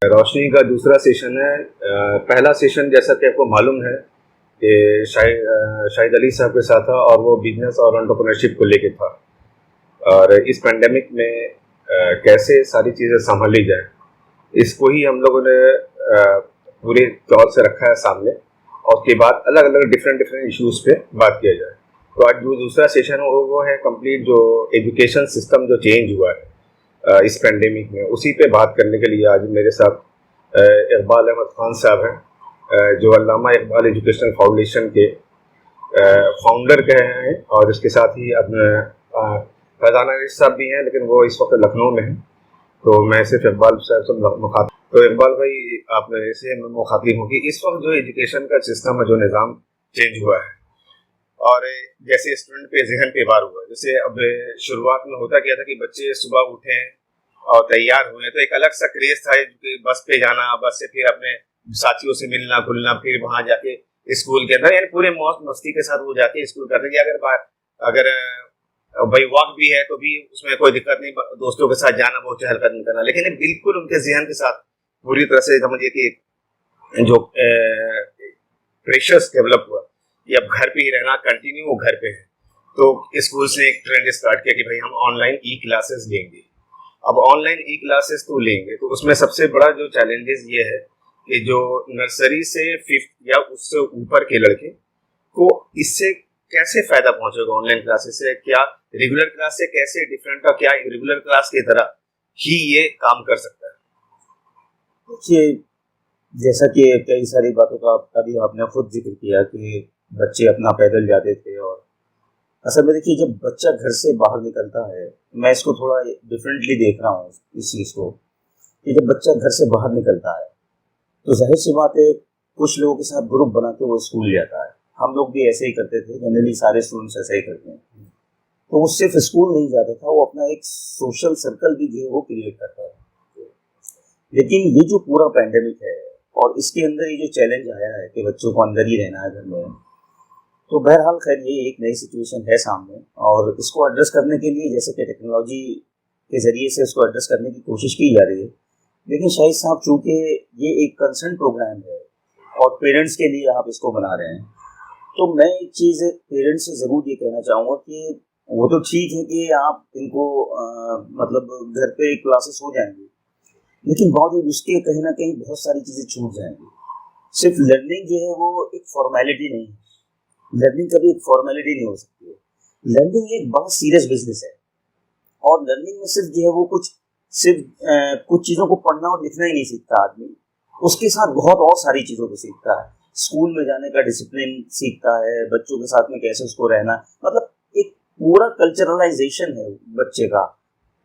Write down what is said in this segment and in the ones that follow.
रोशनी का दूसरा सेशन है। पहला सेशन जैसा कि आपको मालूम है कि शाहिद अली साहब के साथ था और वो बिजनेस और एंटरप्रेन्योरशिप को लेके था, और इस पेंडेमिक में कैसे सारी चीज़ें संभाली जाए, इसको ही हम लोगों ने पूरे तौर से रखा है सामने, और उसके बाद अलग अलग डिफरेंट इश्यूज़ पे बात किया जाए। तो आज जो दूसरा सेशन है वो है कंप्लीट जो एजुकेशन सिस्टम जो चेंज हुआ है इस पेंडेमिक में, उसी पे बात करने के लिए आज मेरे साथ इकबाल अहमद खान साहब हैं, जो अल्लामा इकबाल एजुकेशनल फाउंडेशन के फाउंडर के हैं, और इसके साथ ही अपने फैजान अनीस साहब भी हैं, लेकिन वो इस वक्त लखनऊ में हैं। तो मैं सिर्फ इकबाल साहब से मुखातिब। तो इकबाल भाई, आपने इसे मुखातिब हूँ कि इस वक्त जो एजुकेशन का सिस्टम है, जो निज़ाम चेंज हुआ है, और जैसे स्टूडेंट पे जहन पे वार हुआ, जैसे अब शुरुआत में होता क्या था कि बच्चे सुबह उठे और तैयार हुए तो एक अलग सा क्रेज था कि बस पे जाना, बस से फिर अपने साथियों से मिलना घुलना, फिर वहां जाके स्कूल के अंदर यानी पूरे मौज मस्ती के साथ वो जाके स्कूल करते कि अगर भाई वॉक भी है तो भी उसमें कोई दिक्कत नहीं, दोस्तों के साथ जाना, बहुत चहलकदमी करना, लेकिन बिल्कुल उनके जहन के साथ पूरी तरह से समझिए कि जो प्रेशर्स डेवलप हुआ कि अब घर पे ही रहना, कंटिन्यू वो घर पे है। तो स्कूल से एक ट्रेंड स्टार्ट किया कि भाई हम ऑनलाइन ई क्लासेस लेंगे। अब ऑनलाइन ई क्लासेस तो लेंगे, तो उसमें सबसे बड़ा जो चैलेंजेस ये है कि जो नर्सरी से 5th या उससे ऊपर के लड़के को इससे कैसे फायदा पहुंचेगा ऑनलाइन क्लासेस से, क्या रेगुलर क्लास से कैसे डिफरेंट, और क्या रेगुलर क्लास की तरह ही ये काम कर सकता है। देखिए, जैसा कि कई सारी बातों का अभी आपने खुद जिक्र किया कि बच्चे अपना पैदल जाते थे, और असल में देखिए जब बच्चा घर से बाहर निकलता है, मैं इसको थोड़ा डिफरेंटली देख रहा हूँ इस चीज़ को, कि जब बच्चा घर से बाहर निकलता है तो जाहिर सी बात है कुछ लोगों के साथ ग्रुप बना के वो स्कूल जाता है। हम लोग भी ऐसे ही करते थे, जनरली सारे स्टूडेंट्स ऐसे ही करते हैं। तो वो सिर्फ स्कूल नहीं जाता था, वो अपना एक सोशल सर्कल भी जो है वो क्रिएट करता है। लेकिन ये जो पूरा पैंडेमिक है और इसके अंदर ये जो चैलेंज आया है कि बच्चों को अंदर ही रहना है घर में, तो बहरहाल खैर ये एक नई सिचुएशन है सामने, और इसको एड्रेस करने के लिए जैसे कि टेक्नोलॉजी के ज़रिए से इसको एड्रेस करने की कोशिश की जा रही है। लेकिन शाहिद साहब, चूँकि ये एक कंसर्न प्रोग्राम है और पेरेंट्स के लिए आप इसको बना रहे हैं, तो मैं एक चीज़ पेरेंट्स से ज़रूर ये कहना चाहूँगा कि वो तो ठीक है कि आप इनको मतलब घर पे क्लासेस हो जाएंगी, लेकिन बावजूद उसके कहीं ना कहीं बहुत सारी चीज़ें छूट जाएंगी। सिर्फ लर्निंग जो है वो एक फॉर्मेलिटी नहीं है, लर्निंग कभी एक फॉर्मेलिटी नहीं हो सकती है। लर्निंग एक बहुत सीरियस बिजनेस है, और लर्निंग में सिर्फ जो है वो कुछ चीज़ों को पढ़ना और लिखना ही नहीं सीखता आदमी, उसके साथ बहुत और सारी चीज़ों को सीखता है। स्कूल में जाने का डिसिप्लिन सीखता है, बच्चों के साथ में कैसे उसको रहना, मतलब एक पूरा कल्चरलाइजेशन है बच्चे का,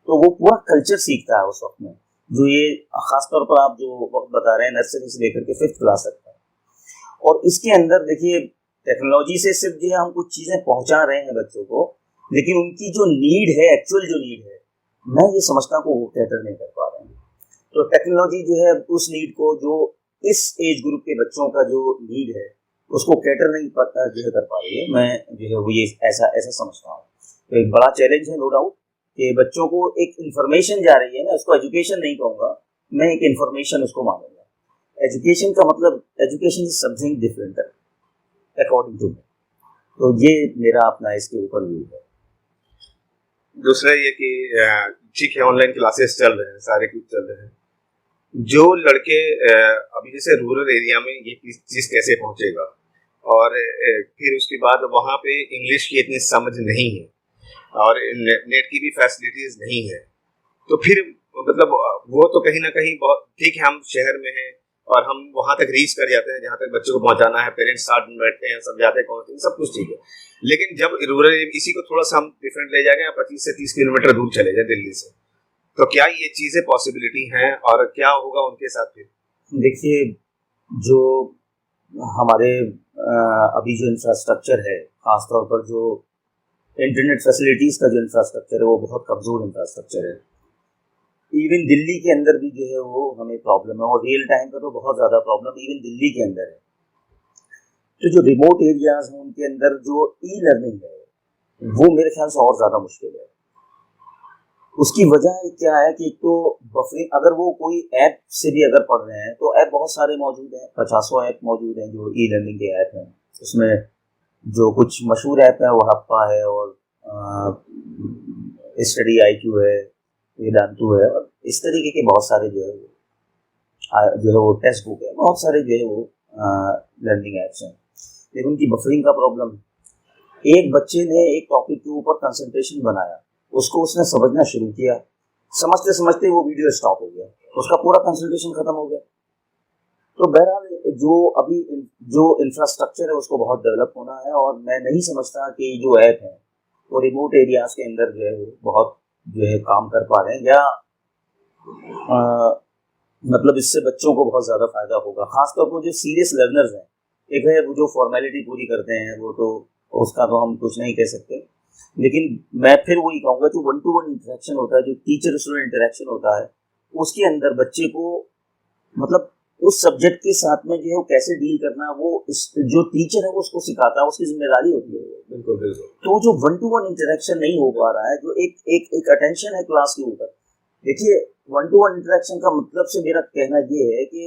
तो वो पूरा कल्चर सीखता है उस वक्त में। जो ये खासतौर पर आप जो वक्त बता रहे हैं नर्सरी से लेकर के 5th क्लास तक का, और इसके अंदर देखिए टेक्नोलॉजी से सिर्फ जो है हम कुछ चीज़ें पहुंचा रहे हैं बच्चों को, लेकिन उनकी जो नीड है, एक्चुअल जो नीड है, मैं ये समझता हूँ वो कैटर नहीं कर पा रहे हैं। तो टेक्नोलॉजी जो है उस नीड को, जो इस एज ग्रुप के बच्चों का जो नीड है उसको कैटर नहीं जो है कर पा रही है। मैं जो है वो ये ऐसा समझता हूँ। तो एक बड़ा चैलेंज है नो डाउट कि बच्चों को एक इन्फॉर्मेशन जा रही है, मैं उसको एजुकेशन नहीं कहूँगा, मैं एक इन्फॉर्मेशन उसको मानूंगा। एजुकेशन का मतलब education is something different according to me. तो ये मेरा अपना इसके ऊपर व्यू है। दूसरा ये कि ठीक है ऑनलाइन क्लासेस चल रहे हैं, सारे कुछ चल रहे हैं, जो लड़के अभी जैसे रूरल एरिया में ये चीज़ कैसे पहुंचेगा, और फिर उसके बाद वहाँ पे इंग्लिश की इतनी समझ नहीं है और नेट की भी फैसिलिटीज नहीं है, तो फिर मतलब वो तो कहीं ना कहीं बहुत ठीक है, हम शहर में हैं और हम वहां तक रीच कर जाते हैं जहां तक बच्चों को पहुंचाना है, पेरेंट्स साथ में बैठते हैं, समझाते हैं, सब कुछ ठीक है। लेकिन जब रूरल इसी को थोड़ा सा हम डिफरेंट ले जाएंगे, 25 से 30 किलोमीटर दूर चले जाए दिल्ली से, तो क्या ये चीजें पॉसिबिलिटी हैं और क्या होगा उनके साथ फिर? देखिए, जो हमारे अभी जो इंफ्रास्ट्रक्चर है, खासतौर पर जो इंटरनेट फैसिलिटीज़ का जो इंफ्रास्ट्रक्चर है वो बहुत कमज़ोर इंफ्रास्ट्रक्चर है। इवन दिल्ली के अंदर भी जो है वो हमें प्रॉब्लम है, और रियल टाइम का तो बहुत ज़्यादा प्रॉब्लम इवन दिल्ली के अंदर है। तो जो रिमोट एरियाज हैं उनके अंदर जो ई लर्निंग है वो मेरे ख्याल से और ज़्यादा मुश्किल है। उसकी वजह क्या है कि एक तो बफरिंग, अगर वो कोई ऐप से भी अगर पढ़ रहे हैं तो ऐप बहुत सारे मौजूद हैं, 50 ऐप मौजूद हैं जो ई लर्निंग के ऐप हैं। उसमें जो कुछ मशहूर ऐप है वो हप्पा है, और स्टडी IQ है, वेदांतु है, और इस तरीके के बहुत सारे जो है वो टेक्स्ट बुक है, बहुत सारे जो है वो लर्निंग ऐप्स हैं। लेकिन उनकी बफरिंग का प्रॉब्लम है। एक बच्चे ने एक टॉपिक के ऊपर कंसंट्रेशन बनाया, उसको उसने समझना शुरू किया, समझते समझते वो वीडियो स्टॉप हो गया, उसका पूरा कंसंट्रेशन खत्म हो गया। तो बहरहाल जो अभी जो इंफ्रास्ट्रक्चर है उसको बहुत डेवलप होना है, और मैं नहीं समझता कि जो ऐप है वो रिमोट एरियाज के अंदर जो है वो बहुत जो है काम कर पा रहे हैं, या मतलब इससे बच्चों को बहुत ज़्यादा फायदा होगा। खासतौर पर जो सीरियस लर्नर्स हैं, एक है वो जो फॉर्मेलिटी पूरी करते हैं, वो तो उसका तो हम कुछ नहीं कह सकते, लेकिन मैं फिर वही कहूँगा जो 1-to-1 इंटरेक्शन होता है, जो टीचर स्टूडेंट इंटरेक्शन होता है, उसके अंदर बच्चे को मतलब उस सब्जेक्ट के साथ में जो है वो कैसे डील करना, वो जो टीचर है वो उसको सिखाता है, उसकी जिम्मेदारी होती है। बिल्कुल बिल्कुल। तो जो 1-to-1 इंटरेक्शन नहीं हो पा रहा है, जो एक अटेंशन है क्लास के ऊपर। देखिए 1-to-1 इंटरेक्शन का मतलब से मेरा कहना ये है कि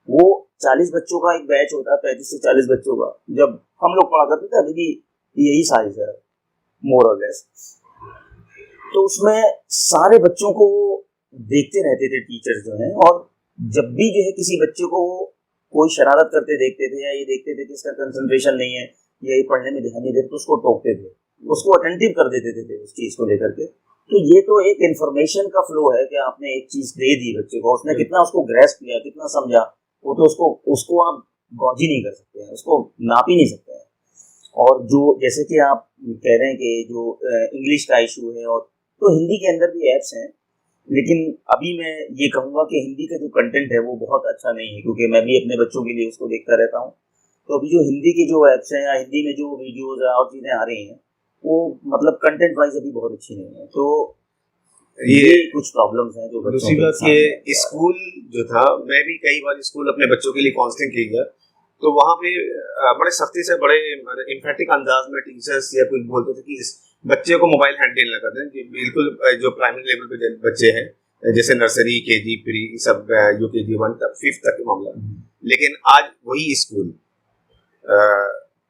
वो 40 बच्चों का एक बैच होता है, 35 से 40 बच्चों का, जब हम लोग पढ़ा करते थे अभी भी यही साइज है मोर और लेस। तो उसमें सारे बच्चों को देखते रहते थे टीचर्स जो हैं, और जब भी जो है किसी बच्चे को कोई शरारत करते देखते थे, या ये देखते थे कि इसका कंसंट्रेशन नहीं है या ये पढ़ने में ध्यान नहीं देते, तो उसको टोकते थे, उसको अटेंटिव कर देते थे उस चीज को लेकर के। तो ये तो एक इन्फॉर्मेशन का फ्लो है कि आपने एक चीज दे दी बच्चे को, उसने कितना उसको ग्रैस्प किया, कितना समझा, वो तो उसको आप गॉज ही नहीं कर सकते हैं, उसको नाप ही नहीं सकते हैं। और जो जैसे कि आप कह रहे हैं कि जो इंग्लिश का इशू है, और तो हिंदी के अंदर भी ऐप्स हैं, लेकिन अभी मैं ये कहूँगा कि हिंदी का जो कंटेंट है वो बहुत अच्छा नहीं है, क्योंकि मैं भी अपने बच्चों के लिए उसको देखता रहता हूँ। तो अभी जो हिंदी की जो ऐप्स हैं या हिंदी में जो वीडियोज और चीज़ें आ रही हैं, वो मतलब कंटेंट वाइज अभी बहुत अच्छी नहीं है। तो ये कुछ प्रॉब्लम्स हैं जो दूसरी बात ये स्कूल जो था, मैं भी कई बार स्कूल अपने बच्चों के लिए काउंसलिंग की गया, तो वहाँ पे बड़े सख्ती से, बड़े इम्फेटिक अंदाज में टीचर्स या कुछ बोलते थे कि इस बच्चे को मोबाइल हैंडल न कर दें। बिल्कुल जो प्राइमरी लेवल पे बच्चे हैं, जैसे नर्सरी, KG, प्री, सब UKG 1 तक 5th तक का मामला। लेकिन आज वही स्कूल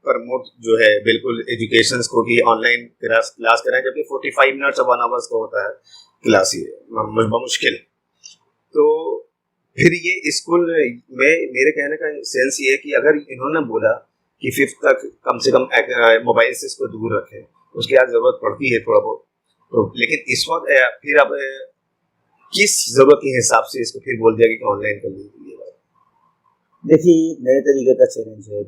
प्रमोट जो है बिल्कुल एजुकेशन को कि ऑनलाइन क्लास कराएं, जबकि 45 मिनट्स और 1 आवर्स का होता है क्लास, ये मुश्किल। तो फिर ये स्कूल में मेरे कहने का सेंस ये है कि अगर इन्होंने बोला कि 5th तक कम से कम मोबाइल से इसको दूर रखें, उसकी आज जरूरत पड़ती है थोड़ा बहुत, तो लेकिन इस वक्त फिर अब किस जरूरत के हिसाब से इसको फिर बोल दिया कि ऑनलाइन कर लीजिए। देखिए नए तरीके का चैलेंज है।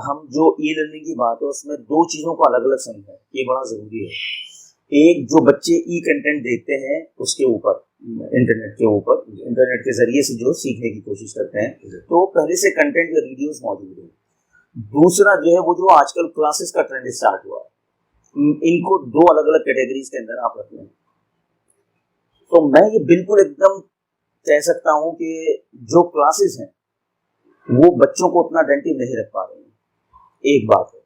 हम जो ई लर्निंग की बात है उसमें दो चीज़ों को अलग अलग समझें, ये बड़ा ज़रूरी है। एक, जो बच्चे ई कंटेंट देखते हैं उसके ऊपर, इंटरनेट के जरिए से जो सीखने की कोशिश करते हैं, तो पहले से कंटेंट या वीडियोस मौजूद है। दूसरा जो है वो जो आजकल क्लासेस का ट्रेंड स्टार्ट हुआ है, इनको दो अलग अलग कैटेगरीज के अंदर आप रख लें, तो मैं ये बिल्कुल एकदम कह सकता हूँ कि जो क्लासेस हैं वो बच्चों को उतना अटेंटिव नहीं रख पा रहे हैं, एक बात है।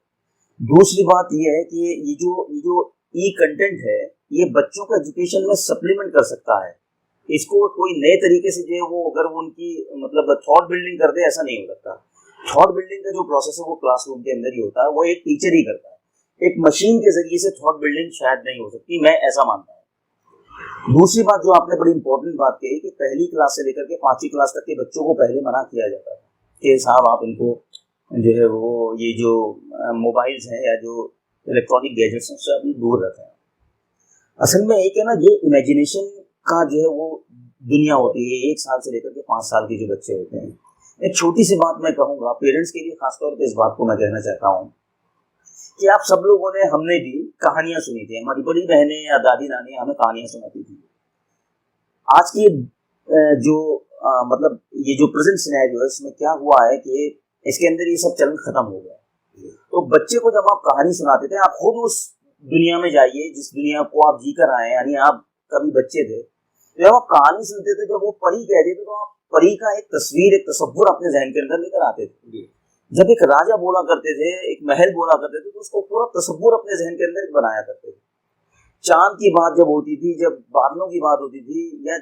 दूसरी बात ये है कि ये जो ई कंटेंट है, ये बच्चों को एजुकेशन में सप्लीमेंट कर सकता है। इसको कोई नए तरीके से जो है वो अगर वो उनकी मतलब थॉट बिल्डिंग कर दे, ऐसा नहीं हो सकता। थॉट बिल्डिंग का जो प्रोसेस है वो क्लासरूम के अंदर ही होता है, वो एक टीचर ही करता है। एक मशीन के जरिए से थॉट बिल्डिंग शायद नहीं हो सकती, मैं ऐसा मानता हूँ। दूसरी बात जो आपने बड़ी इंपॉर्टेंट बात कही कि पहली क्लास से लेकर के 5वीं क्लास तक के बच्चों को पहले मना किया जाता है कि साहब आप इनको जो है वो ये जो मोबाइल्स हैं या जो इलेक्ट्रॉनिक गैजेट्स हैं उससे अभी दूर रखें। असल में एक है ना, ये इमेजिनेशन का जो है वो दुनिया होती है 1 साल से लेकर के 5 साल के जो बच्चे होते हैं। एक छोटी सी बात मैं कहूँगा पेरेंट्स के लिए, खासतौर पर इस बात को मैं कहना चाहता हूँ कि आप सब लोगों ने, हमने भी कहानियां सुनी थी, हमारी बड़ी बहनें या दादी नानी हमें कहानियां सुनाती थी। आज की जो मतलब ये जो प्रेजेंट सिनेरियो है इसमें क्या हुआ है कि इसके अंदर ये सब चलन खत्म हो गया। तो बच्चे को जब आप कहानी सुनाते थे, आप खुद उस दुनिया में जाइए जिस दुनिया को आप जी कर आए, यानी आप कभी बच्चे थे, जब आप कहानी सुनते थे, जब वो परी कहते थे तो आप परी का एक तस्वीर, एक तस्वुर अपने जहन के अंदर लेकर आते थे। जब एक राजा बोला करते थे, एक महल बोला करते थे, तो उसको पूरा तस्वुर अपने जहन के अंदर बनाया करते थे। चांद की बात जब होती थी, जब बादलों की बात होती थी, या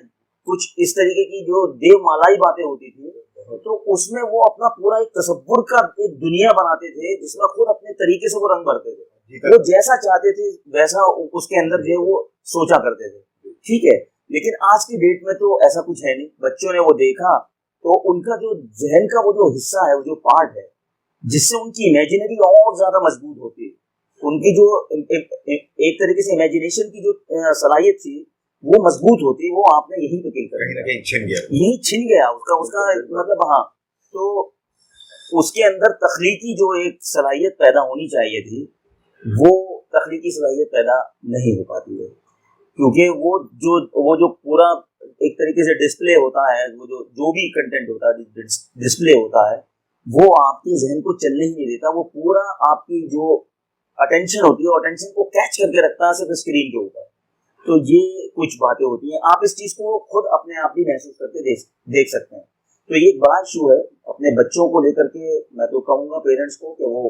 कुछ इस तरीके की जो देवमालाई बातें होती थी, तो उसमें वो अपना पूरा एक तसव्वुर का एक दुनिया बनाते थे जिसमें खुद अपने तरीके से वो रंग भरते थे। वो जैसा चाहते थे वैसा उसके अंदर जो है वो सोचा करते थे। ठीक है, लेकिन आज की डेट में तो ऐसा कुछ है नहीं। बच्चों ने वो देखा तो उनका जो जहन का वो जो हिस्सा है, वो जो पार्ट है, जिससे उनकी इमेजिनरी और ज्यादा मजबूत होती है। उनकी जो एक तरीके से इमेजिनेशन की जो सलाहियत थी वो मजबूत होती, वो आपने यहीं पे किल कर कहीं ना कहीं छिन गया, यही छिन गया उसका उसका मतलब। हाँ, तो उसके अंदर तख्लीकी जो एक सलाहियत पैदा होनी चाहिए थी, वो तख्लीकी सलाहियत पैदा नहीं हो पाती है, क्योंकि वो जो पूरा एक तरीके से डिस्प्ले होता है, वो जो भी कंटेंट होता है, डिस्प्ले होता है, वो आपके जहन को चलने ही नहीं देता। वो पूरा आपकी जो अटेंशन होती है, अटेंशन को कैच करके रखता है सिर्फ स्क्रीन के ऊपर। तो ये कुछ बातें होती हैं, आप इस चीज को खुद अपने आप भी महसूस करके देख सकते हैं। तो ये एक बड़ा इशू है अपने बच्चों को लेकर के। मैं तो कहूँगा पेरेंट्स को कि वो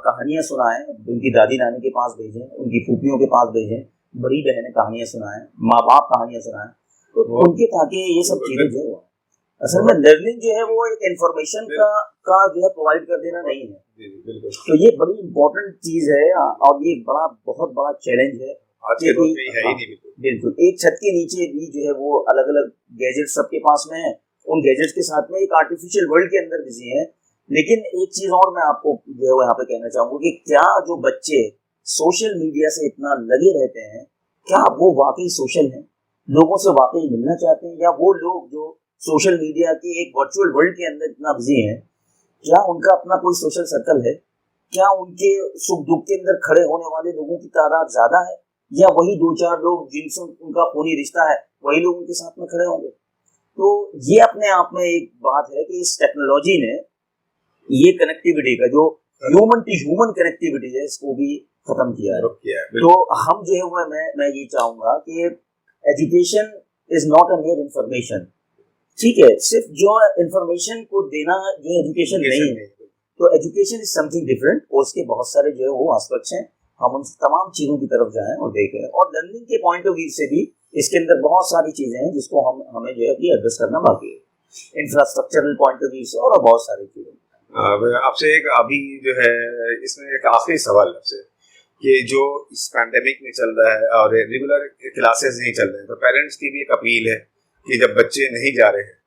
कहानियां सुनाएं, उनकी दादी नानी के पास भेजें, उनकी फूफियों के पास भेजें, बड़ी बहनें कहानियां सुनाएं, माँ बाप कहानियां सुनाएं, तो उनके ताकि ये सब चीजें जो है, असल में लर्निंग जो है वो एक इंफॉर्मेशन का जो है प्रोवाइड कर देना नहीं है। तो ये बड़ी इंपॉर्टेंट चीज है, और ये बहुत बड़ा चैलेंज है। आज के दौर में है ही नहीं। बिल्कुल, एक छत के नीचे भी जो है वो अलग अलग गैजेट सबके पास में है, उन गैजेट्स के साथ में एक आर्टिफिशियल वर्ल्ड के अंदर बिजी है। लेकिन एक चीज और मैं आपको जो है यहाँ पे कहना चाहूंगा कि क्या जो बच्चे सोशल मीडिया से इतना लगे रहते हैं, क्या वो वाकई सोशल हैं, लोगों से वाकई मिलना चाहते हैं, या वो लोग जो सोशल मीडिया के एक वर्चुअल वर्ल्ड के अंदर इतना बिजी हैं, क्या उनका अपना कोई सोशल सर्कल है? क्या उनके सुख दुख के अंदर खड़े होने वाले लोगों की तादाद ज्यादा है, या वही 2-4 लोग जिनसे उनका खूनी रिश्ता है वही लोग उनके साथ में खड़े होंगे? तो ये अपने आप में एक बात है कि इस टेक्नोलॉजी ने ये कनेक्टिविटी का जो ह्यूमन टू ह्यूमन कनेक्टिविटी है, इसको भी खत्म किया है। तो हम जो है मैं ये चाहूंगा कि education is not a mayor information. ठीक है, सिर्फ जो इंफॉर्मेशन को देना जो एजुकेशन नहीं है, तो एजुकेशन इज समथिंग डिफरेंट, और उसके बहुत सारे जो है वो एस्पेक्ट्स हैं। हम उन तमाम चीजों की तरफ जाएं और देखें, और लर्निंग के पॉइंट ऑफ व्यू से भी इसके अंदर बहुत सारी चीजें हैं जिसको हमें जो है कि एड्रेस करना बाकी है, इंफ्रास्ट्रक्चरल पॉइंट ऑफ व्यू से, और बहुत सारी चीजें। आपसे एक अभी जो है इसमें एक आखिरी सवाल आपसे, कि जो इस पैंडेमिक में चल रहा है और रेगुलर क्लासेस नहीं चल रहे हैं, तो पेरेंट्स की भी एक अपील है कि जब बच्चे नहीं जा रहे हैं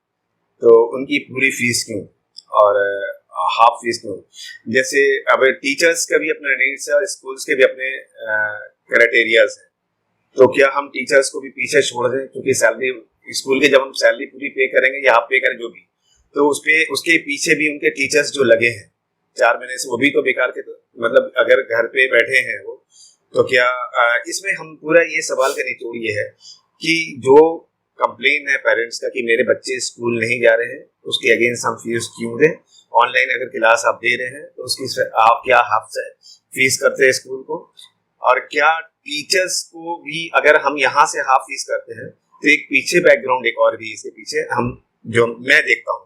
तो उनकी पूरी फीस क्यों और हाफ फीस क्यों? जैसे अब टीचर्स का भी अपना नीड्स है और स्कूल्स के भी अपने क्राइटेरियाज हैं, तो क्या हम टीचर्स को भी पीछे छोड़ दें? क्योंकि सैलरी स्कूल के जब हम सैलरी पूरी पे करेंगे या हाफ पे करें जो भी, तो उसके पीछे भी उनके टीचर्स जो लगे हैं 4 महीने से, वो भी तो बेकार के, तो मतलब अगर घर पे बैठे हैं वो, तो क्या इसमें हम पूरा ये सवाल का निचोड़ ये है कि जो कंप्लेन है पेरेंट्स का कि मेरे बच्चे स्कूल नहीं जा रहे हैं, उसके अगेंस्ट हम फीस क्यों दें? ऑनलाइन अगर क्लास आप दे रहे हैं तो उसकी आप क्या हाफ से फीस करते हैं स्कूल को? और क्या टीचर्स को भी अगर हम यहाँ से हाफ फीस करते हैं तो एक पीछे बैकग्राउंड एक और भी इसके पीछे हम जो मैं देखता हूँ,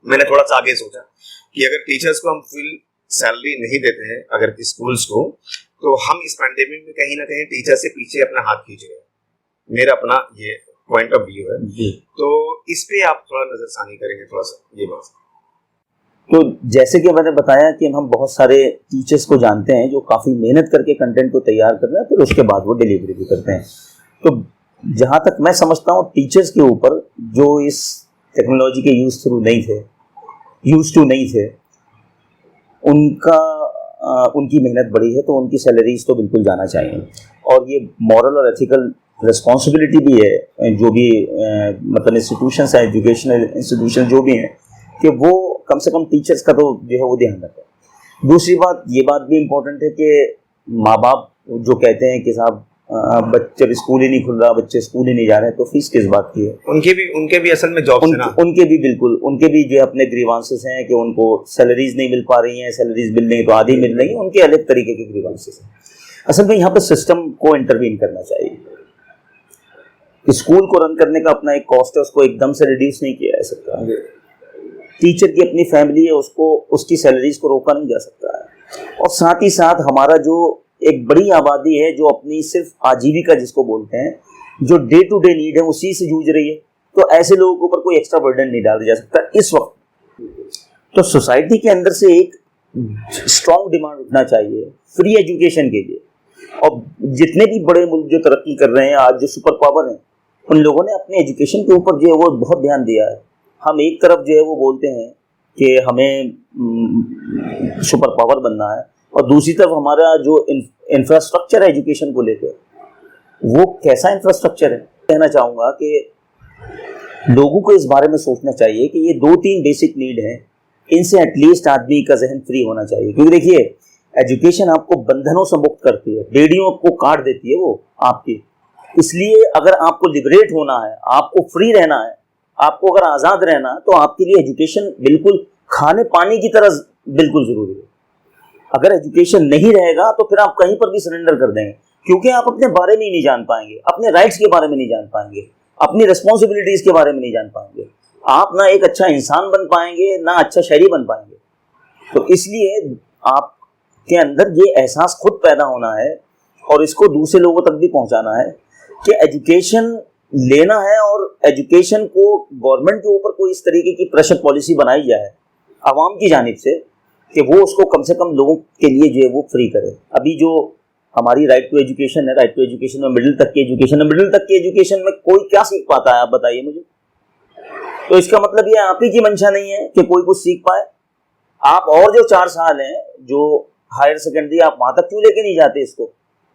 मैंने थोड़ा सा आगे सोचा कि अगर टीचर्स को हम फुल सैलरी नहीं देते हैं अगर स्कूल्स को, तो हम इस पैंडेमिक में कहीं ना कहीं टीचर से पीछे अपना हाथ खींच गए। मेरा अपना ये पॉइंट ऑफ व्यू है, तो इस पे आप थोड़ा नजरसानी करेंगे थोड़ा सा ये बात। तो जैसे कि मैंने बताया कि हम बहुत सारे टीचर्स को जानते हैं जो काफ़ी मेहनत करके कंटेंट को तैयार कर रहे हैं, फिर उसके बाद वो डिलीवरी भी करते हैं। तो जहाँ तक मैं समझता हूँ टीचर्स के ऊपर जो इस टेक्नोलॉजी के यूज टू नहीं थे, उनकी मेहनत बड़ी है, तो उनकी सैलरीज तो बिल्कुल जाना चाहिए। और ये मॉरल और एथिकल रिस्पॉन्सिबिलिटी भी है जो भी मतलब इंस्टीट्यूशंस हैं, एजुकेशनल इंस्टीट्यूशन जो भी हैं, कि वो कम से कम टीचर्स का तो जो है वो ध्यान रखें। दूसरी बात, ये बात भी इम्पोर्टेंट है कि माँ बाप जो कहते हैं कि साहब बच्चे स्कूल ही नहीं खुल रहा, बच्चे स्कूल ही नहीं जा रहे हैं, तो फीस किस बात की है? उनके भी असल में जॉब उनके भी बिल्कुल, उनके भी जो अपने ग्रीवांसेस हैं कि उनको सैलरीज नहीं मिल पा रही हैं, सैलरीज मिल रही तो आधी मिल रही है, उनके अलग तरीके के ग्रीवांसेस हैं। असल में यहाँ पर सिस्टम को इंटरवीन करना चाहिए। स्कूल को रन करने का अपना एक कॉस्ट है, उसको एकदम से रिड्यूस नहीं किया जा सकता। टीचर की अपनी फैमिली है, उसको उसकी सैलरीज को रोका नहीं जा सकता है। और साथ ही साथ हमारा जो एक बड़ी आबादी है जो अपनी सिर्फ आजीविका जिसको बोलते हैं, जो डे टू डे नीड है उसी से जूझ रही है। तो ऐसे लोगों के ऊपर कोई एक्स्ट्रा बर्डन नहीं डाला जा सकता इस वक्त। तो सोसाइटी के अंदर से एक स्ट्रॉन्ग डिमांड उठना चाहिए फ्री एजुकेशन के लिए। और जितने भी बड़े मुल्क जो तरक्की कर रहे हैं आज, जो सुपर पावर हैं, उन लोगों ने अपने एजुकेशन के ऊपर जो है वो बहुत ध्यान दिया है। हम एक तरफ जो है वो बोलते हैं कि हमें सुपर पावर बनना है, और दूसरी तरफ हमारा जो इंफ्रास्ट्रक्चर है एजुकेशन को लेकर, वो कैसा इंफ्रास्ट्रक्चर है। कहना चाहूँगा कि लोगों को इस बारे में सोचना चाहिए कि ये 2-3 बेसिक नीड हैं, इनसे एटलीस्ट आदमी का जहन फ्री होना चाहिए। क्योंकि देखिए, एजुकेशन आपको बंधनों से मुक्त करती है, बेड़ियों को काट देती है वो आपकी। इसलिए अगर आपको लिबरेट होना है, आपको फ्री रहना है, आपको अगर आज़ाद रहना है, तो आपके लिए एजुकेशन बिल्कुल खाने पानी की तरह बिल्कुल ज़रूरी है। अगर एजुकेशन नहीं रहेगा तो फिर आप कहीं पर भी सरेंडर कर देंगे, क्योंकि आप अपने बारे में ही नहीं जान पाएंगे, अपने राइट्स के बारे में नहीं जान पाएंगे, अपनी रिस्पॉन्सिबिलिटीज़ के बारे में नहीं जान पाएंगे। आप ना एक अच्छा इंसान बन पाएंगे, ना अच्छा शहरी बन पाएंगे। तो इसलिए आपके अंदर ये एहसास खुद पैदा होना है और इसको दूसरे लोगों तक भी पहुंचाना है कि एजुकेशन लेना है, और एजुकेशन को गवर्नमेंट के ऊपर कोई इस तरीके की प्रेशर पॉलिसी बनाई जाए आवाम की जानिब से कि वो उसको कम से कम लोगों के लिए जो है वो फ्री करे। अभी जो हमारी राइट टू एजुकेशन है, राइट टू एजुकेशन में मिडिल तक की एजुकेशन है, मिडिल तक की एजुकेशन में कोई क्या सीख पाता है, आप बताइए मुझे। तो इसका मतलब ये आप ही की मंशा नहीं है कि कोई कुछ सीख पाए। आप और जो 4 साल हैं जो हायर सेकेंडरी, आप वहां तक क्यों लेके नहीं जाते इसको?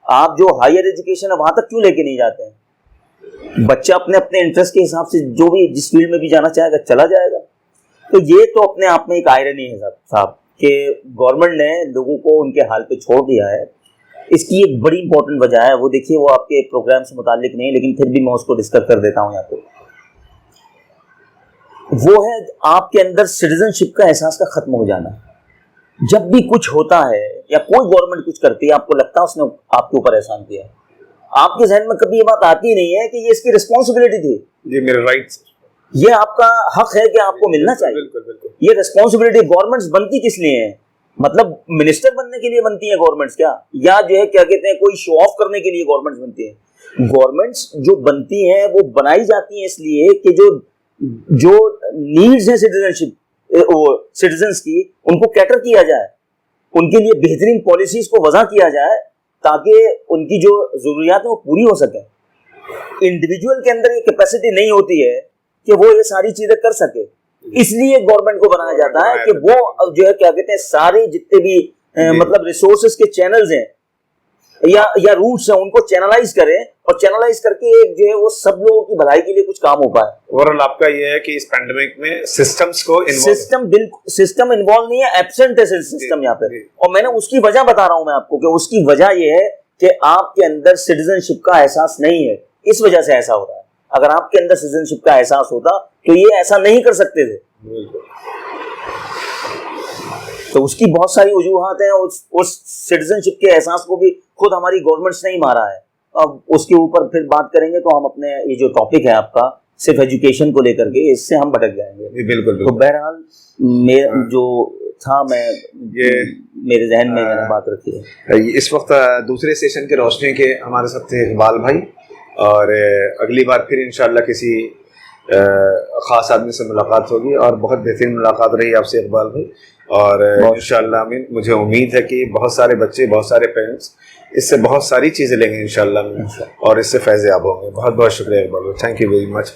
आप जो हायर एजुकेशन है वहां तक क्यों लेके नहीं जाते हैं? बच्चा अपने अपने इंटरेस्ट के हिसाब से जो भी जिस फील्ड में भी जाना चाहेगा चला जाएगा। तो ये तो अपने आप में एक आयरनी है साहब कि गवर्नमेंट ने लोगों को उनके हाल पे छोड़ दिया है। इसकी एक बड़ी इंपॉर्टेंट वजह है, वो देखिए, वो आपके प्रोग्राम से मुतालिक नहीं, लेकिन फिर भी मैं उसको डिस्कस कर देता हूँ यहाँ पे। वो है आपके अंदर सिटीजनशिप का एहसास का खत्म हो जाना। जब भी कुछ होता है या कोई गवर्नमेंट कुछ करती है, आपको लगता है उसने आपके ऊपर एहसान किया, आपके जहन में कभी ये बात आती नहीं है कि ये इसकी रिस्पॉन्सिबिलिटी थी, ये मेरे राइट्स, ये आपका हक है कि आपको मिलना चाहिए। बिल्कुल बिल्कुल। ये रिस्पॉन्सिबिलिटी गवर्नमेंट्स बनती किस लिए है? मतलब मिनिस्टर बनने के लिए बनती है गवर्नमेंट्स क्या? या जो है क्या कहते हैं, कोई शो ऑफ करने के लिए गवर्नमेंट्स बनती है? गवर्नमेंट्स जो बनती हैं वो बनाई जाती हैं इसलिए कि जो नीड्स हैं सिटीजन्स की, उनको कैटर किया जाए, उनके लिए बेहतरीन पॉलिसीज को वज़ा किया जाए ताकि उनकी जो जरूरियात है वो पूरी हो सके। इंडिविजुअल के अंदर ये कैपेसिटी नहीं होती है कि वो ये सारी चीजें कर सके, इसलिए गवर्नमेंट को बनाया जाता है कि वो जो है क्या कहते हैं, सारे जितने भी मतलब रिसोर्सेज के चैनल्स हैं या रूट्स हैं उनको चैनलाइज करें, और चैनलाइज करके एक जो है वो सब लोगों की भलाई के लिए कुछ काम हो पाए। ओवरऑल आपका ये है कि इस पैंडेमिक में सिस्टम्स को सिस्टम इन्वॉल्व नहीं है, एब्सेंट है सिस्टम यहाँ पे। और मैंने उसकी वजह बता रहा हूं मैं आपको कि उसकी वजह ये है कि आपके अंदर सिटीजनशिप का एहसास नहीं है, इस वजह से ऐसा हो रहा है। अगर आपके अंदर सिटीजनशिप का एहसास होता तो ये ऐसा नहीं कर सकते थे। तो उसकी बहुत सारी वजूहात हैं, उस सिटीजनशिप के एहसास को भी खुद हमारी गवर्नमेंट्स ने ही मारा है। अब उसके ऊपर फिर बात करेंगे तो हम अपने ये जो टॉपिक है आपका सिर्फ एजुकेशन को लेकर के, इससे हम भटक जाएंगे। बिल्कुल। तो बहरहाल जो था मैं ये मेरे जहन में मैंने बात रखी है। इस वक्त दूसरे सेशन के रोशनी के हमारे साथ थे इकबाल भाई, और अगली बार फिर इंशाल्लाह किसी ख़ास आदमी से मुलाकात होगी, और बहुत बेहतरीन मुलाकात रही आपसे इकबाल भाई। और इंशाल्लाह आमीन, मुझे उम्मीद है कि बहुत सारे बच्चे, बहुत सारे पेरेंट्स इससे बहुत सारी चीज़ें लेंगे इंशाल्लाह, और इससे फैज़ याब होंगे। बहुत बहुत शुक्रिया इकबाल भाई, थैंक यू वेरी मच।